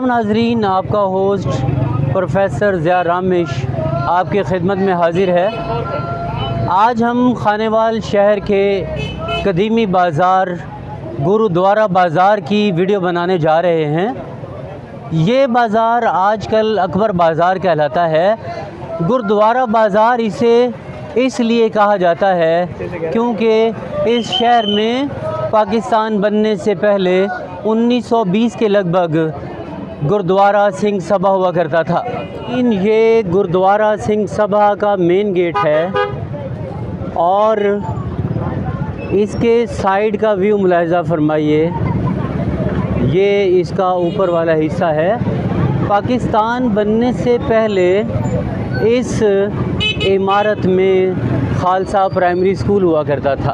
नाजरीन, आपका host professor Zia Ramish आपकी खिदमत में हाज़िर है। आज हम खानेवाल शहर के कदीमी बाज़ार गुरुद्वारा बाज़ार की वीडियो बनाने जा रहे हैं। ये बाज़ार आजकल अकबर बाज़ार कहलाता है। गुरुद्वारा बाज़ार इसे इसलिए कहा जाता है क्योंकि इस शहर में पाकिस्तान बनने से पहले 1920 के लगभग गुरुद्वारा सिंह सभा हुआ करता था। ये गुरुद्वारा सिंह सभा का मेन गेट है और इसके साइड का व्यू मुलाहिज़ा फरमाइए। ये इसका ऊपर वाला हिस्सा है। पाकिस्तान बनने से पहले इस इमारत में खालसा प्राइमरी स्कूल हुआ करता था,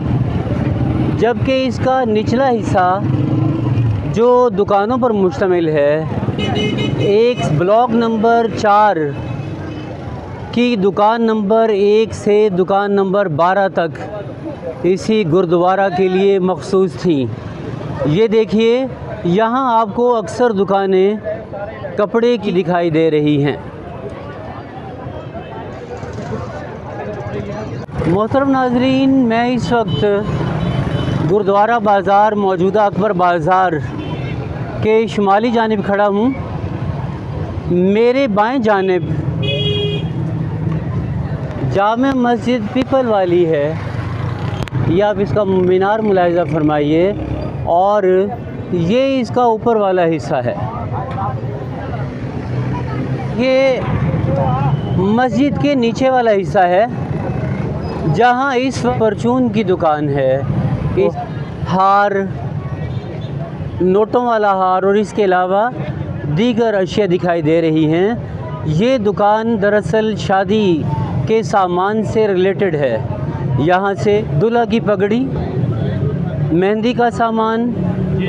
जबकि इसका निचला हिस्सा जो दुकानों पर मुश्तमिल है, एक ब्लॉक नंबर 4 की दुकान नंबर 1 से दुकान नंबर 12 तक इसी गुरुद्वारा के लिए मखसूस थी। ये देखिए, यहाँ आपको अक्सर दुकानें कपड़े की दिखाई दे रही हैं। मोहतरम नाजरीन, मैं इस वक्त गुरुद्वारा बाज़ार मौजूदा अकबर बाज़ार के शुमाली जानिब खड़ा हूँ। मेरे बाएं जानिब जामे मस्जिद पीपल वाली है, या आप इसका मीनार मुलाहिज़ा फरमाइए, और ये इसका ऊपर वाला हिस्सा है। ये मस्जिद के नीचे वाला हिस्सा है जहाँ इस परचून की दुकान है। इस हार, नोटों वाला हार और इसके अलावा दीगर अशिया दिखाई दे रही हैं। ये दुकान दरअसल शादी के सामान से रिलेटेड है। यहाँ से दूल्हा की पगड़ी, मेहंदी का सामान,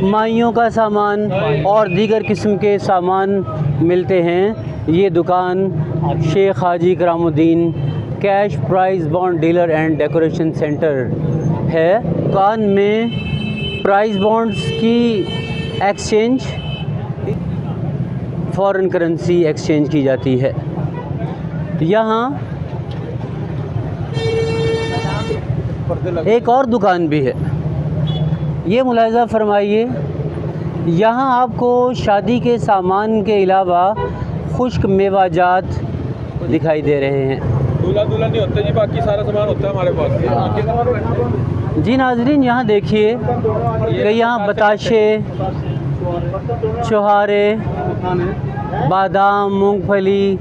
माइयों का सामान और दीगर किस्म के सामान मिलते हैं। ये दुकान Sheikh Haji Karamuddin cash prize bond dealer and decoration centre है। दुकान में प्राइस बॉन्ड्स की एक्सचेंज, फॉरेन करेंसी एक्सचेंज की जाती है। यहाँ एक और दुकान भी है, ये मुलाहिज़ा फरमाइए। यहाँ आपको शादी के सामान के अलावा खुश्क मेवाजात दिखाई दे रहे हैं। दूल्हा नहीं होता जी, बाकी सारा सामान होता है हमारे पास। जी नाजरीन, यहाँ देखिए कि यहाँ बताशे, चुहारे, बादाम, मूंगफली,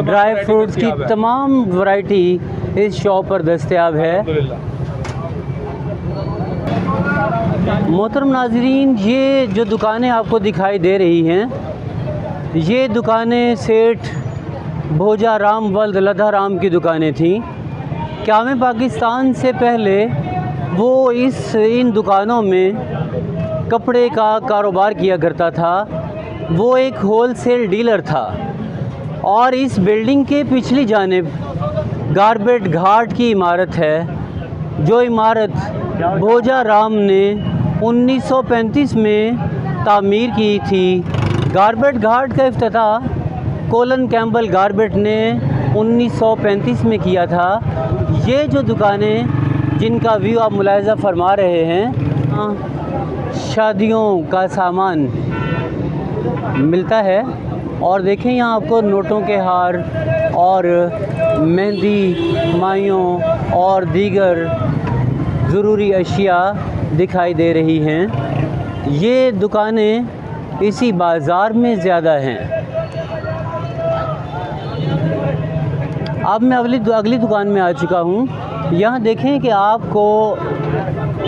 ड्राई फ्रूट्स की तमाम वैरायटी इस शॉप पर दस्तयाब है। मोहतरम नाजरीन, ये जो दुकानें आपको दिखाई दे रही हैं, ये दुकानें सेठ भोजा राम वल्द लधा राम की दुकानें थीं। क़याम पाकिस्तान से पहले वो इन दुकानों में कपड़े का कारोबार किया करता था। वो एक होलसेल डीलर था। और इस बिल्डिंग के पिछली जानिब गारबेट घाट की इमारत है, जो इमारत भोजा राम ने 1935 में तामीर की थी। गारबेट घाट का इफ्तिताह कोलन कैम्पबेल गारबेट ने 1935 में किया था। ये जो दुकानें जिनका व्यू आप मुलाहिज़ा फरमा रहे हैं, शादियों का सामान मिलता है। और देखें, यहाँ आपको नोटों के हार और मेहंदी, माइयों और दीगर ज़रूरी अशिया दिखाई दे रही हैं। ये दुकानें इसी बाज़ार में ज़्यादा हैं। अब मैं अगली दुकान में आ चुका हूँ। यहाँ देखें कि आपको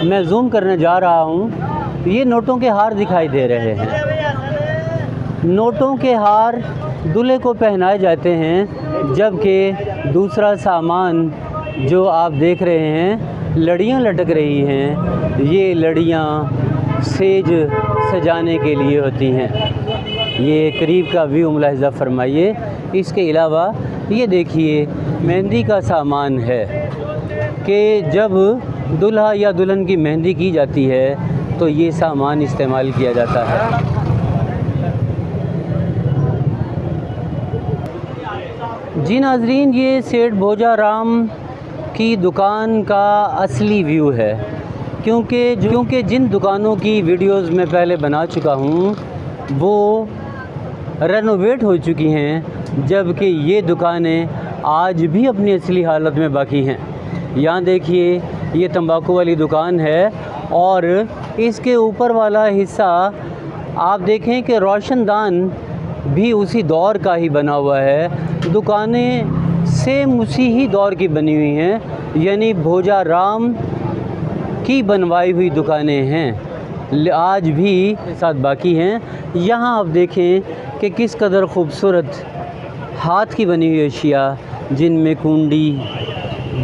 मैं जूम करने जा रहा हूँ। ये नोटों के हार दिखाई दे रहे हैं। नोटों के हार दूल्हे को पहनाए जाते हैं, जबकि दूसरा सामान जो आप देख रहे हैं, लड़ियाँ लटक रही हैं। ये लड़ियाँ सेज सजाने के लिए होती हैं। ये करीब का व्यू मुलाहिज़ा फरमाइए। इसके अलावा ये देखिए, मेहंदी का सामान है कि जब दूल्हा या दुल्हन की मेहंदी की जाती है तो ये सामान इस्तेमाल किया जाता है। जी नाजरीन, ये सेठ भोजा राम की दुकान का असली व्यू है, क्योंकि जिन दुकानों की वीडियोस मैं पहले बना चुका हूँ वो रेनोवेट हो चुकी हैं, जबकि ये दुकानें आज भी अपनी असली हालत में बाकी हैं। यहाँ देखिए, ये तंबाकू वाली दुकान है और इसके ऊपर वाला हिस्सा आप देखें कि रोशनदान भी उसी दौर का ही बना हुआ है। दुकानें सेम उसी ही दौर की बनी हुई हैं, यानी भोजा राम की बनवाई हुई दुकानें हैं, आज भी साथ बाकी हैं। यहाँ आप देखें कि किस कदर ख़ूबसूरत हाथ की बनी हुई अशिया, जिनमें कुंडी,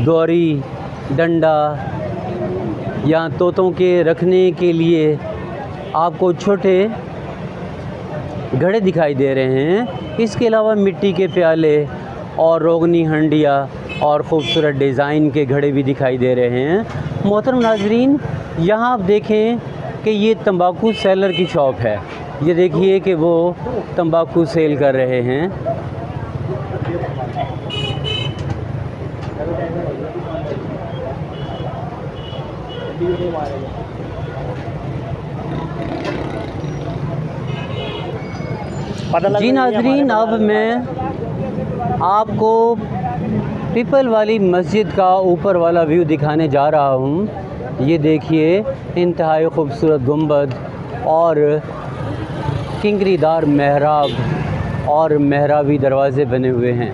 गौरी, डंडा, या तोतों के रखने के लिए आपको छोटे घड़े दिखाई दे रहे हैं। इसके अलावा मिट्टी के प्याले और रोगनी हंडिया और ख़ूबसूरत डिज़ाइन के घड़े भी दिखाई दे रहे हैं। मोहतरम नाजरीन, यहाँ आप देखें कि ये तंबाकू सेलर की शॉप है। ये देखिए कि वो तंबाकू सेल कर रहे हैं। जी नाजरीन, अब मैं आपको पीपल वाली मस्जिद का ऊपर वाला व्यू दिखाने जा रहा हूँ। ये देखिए, इंतहाई ख़ूबसूरत गुंबद और किंगरीदार महराब और महराबी दरवाज़े बने हुए हैं।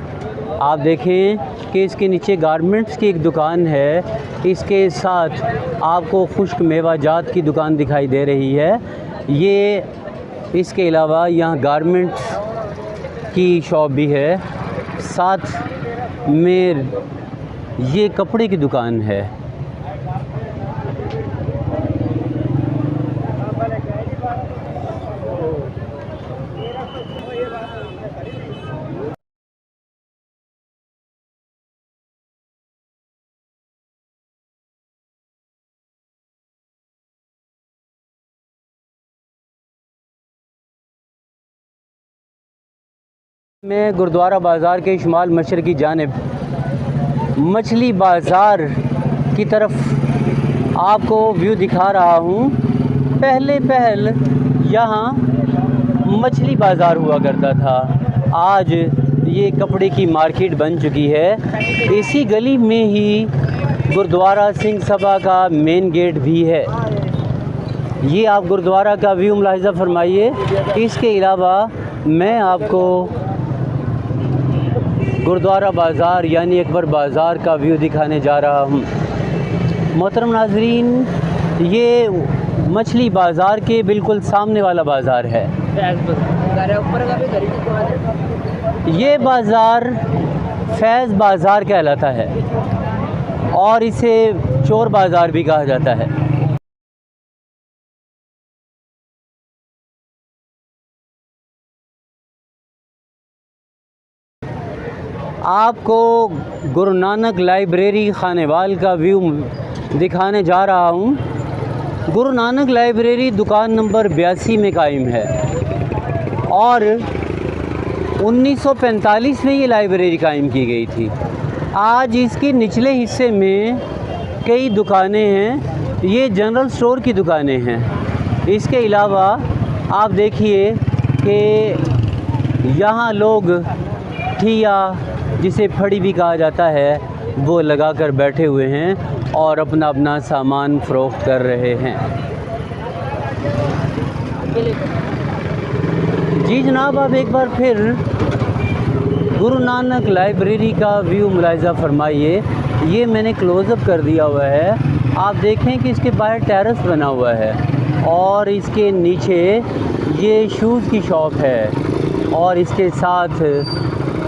आप देखें कि इसके नीचे गारमेंट्स की एक दुकान है, इसके साथ आपको खुश्क मेवाजात की दुकान दिखाई दे रही है। ये इसके अलावा यहाँ गारमेंट्स की शॉप भी है, साथ में ये कपड़े की दुकान है। मैं गुरुद्वारा बाज़ार के शुमाल मशरक़ी जानिब मछली बाज़ार की तरफ आपको व्यू दिखा रहा हूँ। पहल यहाँ मछली बाज़ार हुआ करता था, आज ये कपड़े की मार्केट बन चुकी है। इसी गली में ही गुरुद्वारा सिंह सभा का मेन गेट भी है। ये आप गुरुद्वारा का व्यू मुलाहिज़ा फरमाइए। इसके अलावा मैं आपको गुरुद्वारा बाज़ार यानी अकबर बाज़ार का व्यू दिखाने जा रहा हूँ। मोहतरम नाजरीन, ये मछली बाज़ार के बिल्कुल सामने वाला बाज़ार है। ये बाज़ार फैज़ बाज़ार कहलाता है और इसे चोर बाज़ार भी कहा जाता है। आपको गुरु नानक लाइब्रेरी खानेवाल का व्यू दिखाने जा रहा हूँ। गुरु नानक लाइब्रेरी दुकान नंबर 82 में कायम है और 1945 में ये लाइब्रेरी कायम की गई थी। आज इसके निचले हिस्से में कई दुकानें हैं, ये जनरल स्टोर की दुकानें हैं। इसके अलावा आप देखिए कि यहाँ लोग ठिया, जिसे फड़ी भी कहा जाता है, वो लगा कर बैठे हुए हैं और अपना अपना सामान फ़रोख्त कर रहे हैं। जी जनाब, आप एक बार फिर गुरु नानक लाइब्रेरी का व्यू मुलाहिज़ा फरमाइए। ये मैंने क्लोज़अप कर दिया हुआ है। आप देखें कि इसके बाहर टेरेस बना हुआ है और इसके नीचे ये शूज़ की शॉप है और इसके साथ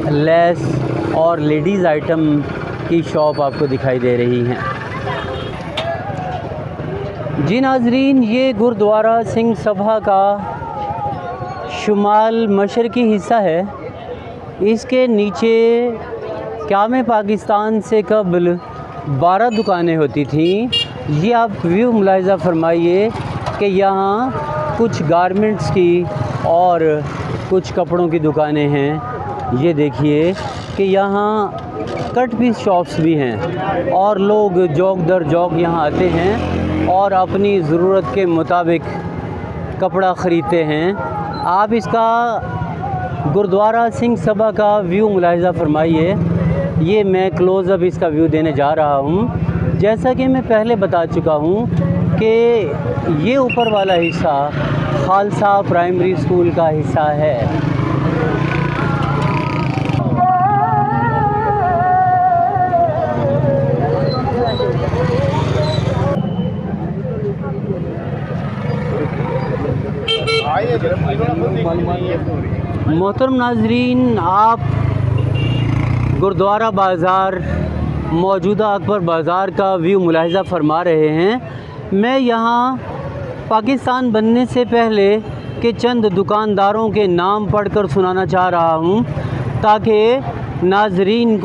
लेस और लेडीज़ आइटम की शॉप आपको दिखाई दे रही हैं। जी नाजरीन, ये गुरुद्वारा सिंह सभा का शुमाल मशरक़ी हिस्सा है। इसके नीचे क़याम पाकिस्तान से कबल 12 दुकानें होती थीं। ये आप व्यू मुलाहिज़ा फरमाइए कि यहाँ कुछ गारमेंट्स की और कुछ कपड़ों की दुकानें हैं। ये देखिए कि कि यहाँ कट पीस शॉप्स भी हैं और लोग जौक दर जौक यहाँ आते हैं और अपनी ज़रूरत के मुताबिक कपड़ा ख़रीदते हैं। आप इसका गुरुद्वारा सिंह सभा का व्यू मुलाहिज़ा फरमाइए। ये मैं क्लोज़अप इसका व्यू देने जा रहा हूँ। जैसा कि मैं पहले बता चुका हूँ कि ये ऊपर वाला हिस्सा खालसा प्राइमरी स्कूल का हिस्सा है। मोहतरम नाजरीन, आप गुरुद्वारा बाज़ार मौजूदा अकबर बाज़ार का व्यू मुलाहिज़ा फरमा रहे हैं। मैं यहाँ पाकिस्तान बनने से पहले के चंद दुकानदारों के नाम पढ़कर सुनाना चाह रहा हूँ ताकि नाजरीन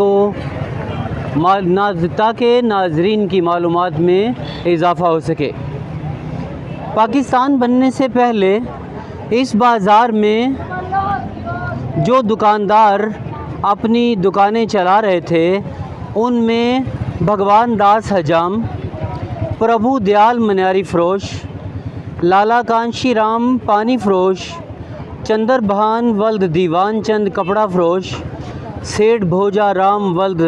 की मालूमात में इजाफ़ा हो सके। पाकिस्तान बनने से पहले इस बाज़ार में जो दुकानदार अपनी दुकानें चला रहे थे उनमें भगवान दास हजाम, प्रभु दयाल मनियारी फ़रोश, लाला कांशी राम पानी फ़रोश, चंदर भान वल्द दीवान चंद कपड़ा फ़रोश, सेठ भोजा राम वल्द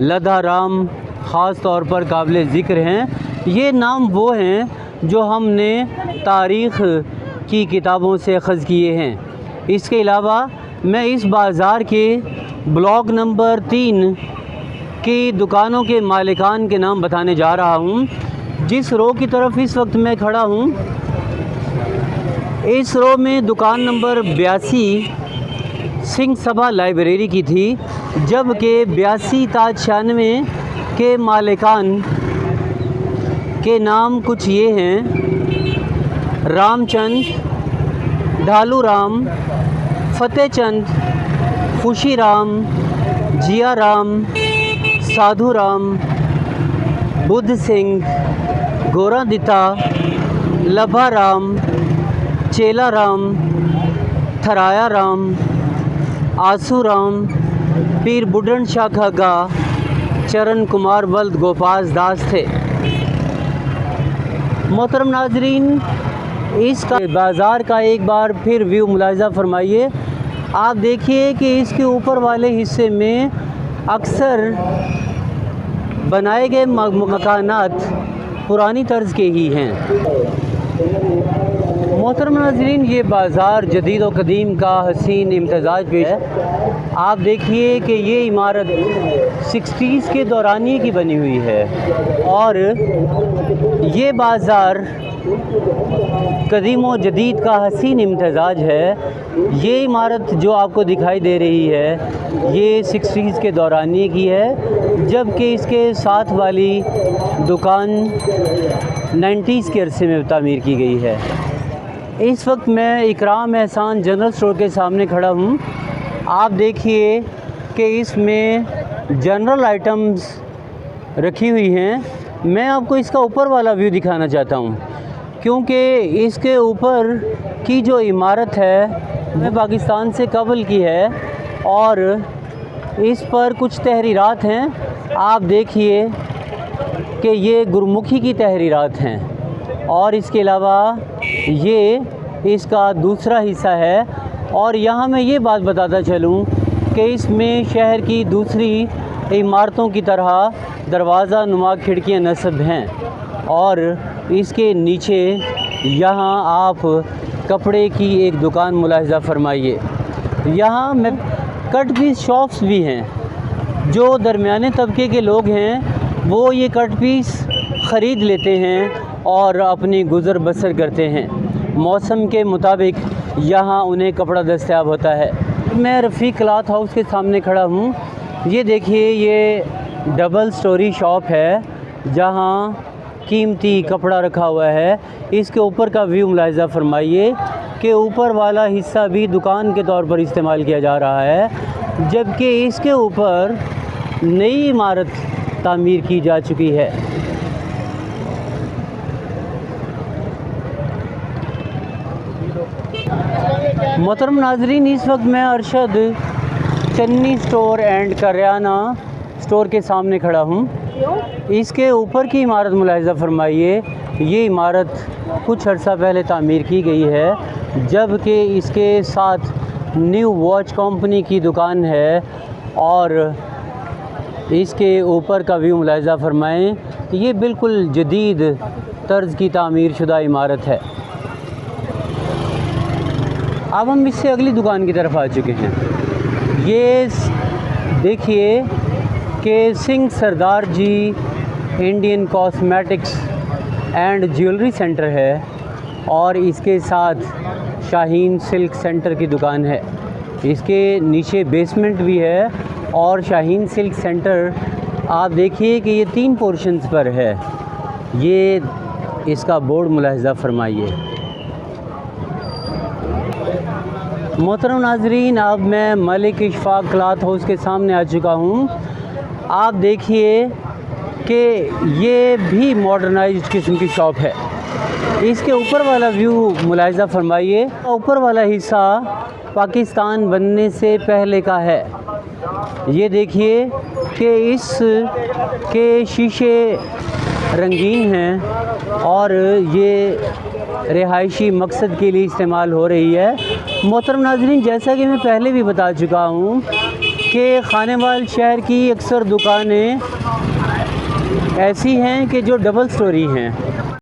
लधा राम ख़ास तौर पर काबिल ज़िक्र हैं। ये नाम वो हैं जो हमने तारीख़ की किताबों से अख़ज़ किए हैं। इसके अलावा मैं इस बाज़ार के ब्लॉक नंबर 3 की दुकानों के मालिकान के नाम बताने जा रहा हूँ। जिस रो की तरफ इस वक्त मैं खड़ा हूँ, इस रो में दुकान नंबर 82 सिंह सभा लाइब्रेरी की थी, जबकि 82 ता 96 के मालिकान के नाम कुछ ये हैं: रामचंद, ढालू राम, फ़तेह चंद, खुशी राम, जिया राम, साधु राम, बुद्ध सिंह, गोरादिता, लभा राम, चेला राम, थराया राम, आसू राम, पीर बुढ़न शाह खगा, चरण कुमार वल्द गोपाल दास थे। मोहतरम नाजरीन, इसका बाज़ार का एक बार फिर व्यू मुलाहिज़ा फरमाइए। आप देखिए कि इसके ऊपर वाले हिस्से में अक्सर बनाए गए मकानात पुरानी तर्ज के ही हैं। मोहतरम नाज़रीन, ये बाज़ार जदीद व कदीम का हसीन इम्तज़ाज भी है। आप देखिए कि ये इमारत 60s के दौरानिए की बनी हुई है और ये बाज़ार कदीम व जदीद का हसीन इम्तज़ाज है। ये इमारत जो आपको दिखाई दे रही है ये 60s के दौरानिए की है, जबकि इसके साथ वाली दुकान 90s के अरसे में तामीर की गई है। इस वक्त मैं इकराम एहसान जनरल स्टोर के सामने खड़ा हूँ। आप देखिए कि इसमें जनरल आइटम्स रखी हुई हैं। मैं आपको इसका ऊपर वाला व्यू दिखाना चाहता हूँ क्योंकि इसके ऊपर की जो इमारत है वह पाकिस्तान से कबल की है और इस पर कुछ तहरीरात हैं। आप देखिए कि ये गुरमुखी की तहरीरात हैं और इसके अलावा ये इसका दूसरा हिस्सा है। और यहाँ मैं ये बात बताता चलूँ कि इसमें शहर की दूसरी इमारतों की तरह दरवाज़ा नुमा खिड़कियाँ नस्ब हैं और इसके नीचे यहाँ आप कपड़े की एक दुकान मुलाहिज़ा फरमाइए। यहाँ में कट पीस शॉप्स भी हैं। जो दरमियाने तबके के लोग हैं वो ये कट पीस ख़रीद लेते हैं और अपनी गुज़र बसर करते हैं। मौसम के मुताबिक यहाँ उन्हें कपड़ा दस्तयाब होता है। मैं रफ़ीक क्लॉथ हाउस के सामने खड़ा हूँ। ये देखिए, ये डबल स्टोरी शॉप है जहाँ कीमती कपड़ा रखा हुआ है। इसके ऊपर का व्यू मुलाहिज़ा फरमाइए कि ऊपर वाला हिस्सा भी दुकान के तौर पर इस्तेमाल किया जा रहा है, जबकि इसके ऊपर नई इमारत तामीर की जा चुकी है। मोहतरम नाजरीन, इस वक्त मैं Arshad Channi store and kirana store के सामने खड़ा हूँ। इसके ऊपर की इमारत मुलाहिज़ा फरमाइए। ये इमारत कुछ अर्सा पहले तामीर की गई है, जबकि इसके साथ न्यू वॉच कंपनी की दुकान है और इसके ऊपर का व्यू मुलाहिज़ा फरमाएँ। ये बिल्कुल जदीद तर्ज की तामीर शुदा इमारत है। अब हम इससे अगली दुकान की तरफ आ चुके हैं। ये देखिए कि Singh Sardar ji Indian cosmetics and jewellery centre है और इसके साथ शाहीन सिल्क सेंटर की दुकान है। इसके नीचे बेसमेंट भी है और शाहीन सिल्क सेंटर आप देखिए कि ये 3 पोर्शंस पर है। ये इसका बोर्ड मुलाहिज़ा फरमाइए। मोहतरम नाज़रीन, अब मैं मलिक इशफाक क्लॉथ हाउस के सामने आ चुका हूँ। आप देखिए कि ये भी मॉडर्नाइज्ड किस्म की शॉप है। इसके ऊपर वाला व्यू मुलाहिज़ा फरमाइए। ऊपर वाला हिस्सा पाकिस्तान बनने से पहले का है। ये देखिए कि इस के शीशे रंगीन हैं और ये रिहायशी मकसद के लिए इस्तेमाल हो रही है। मोहतरम नाज़रीन, जैसा कि मैं पहले भी बता चुका हूँ कि खानेवाल शहर की अक्सर दुकानें ऐसी हैं कि जो डबल स्टोरी हैं।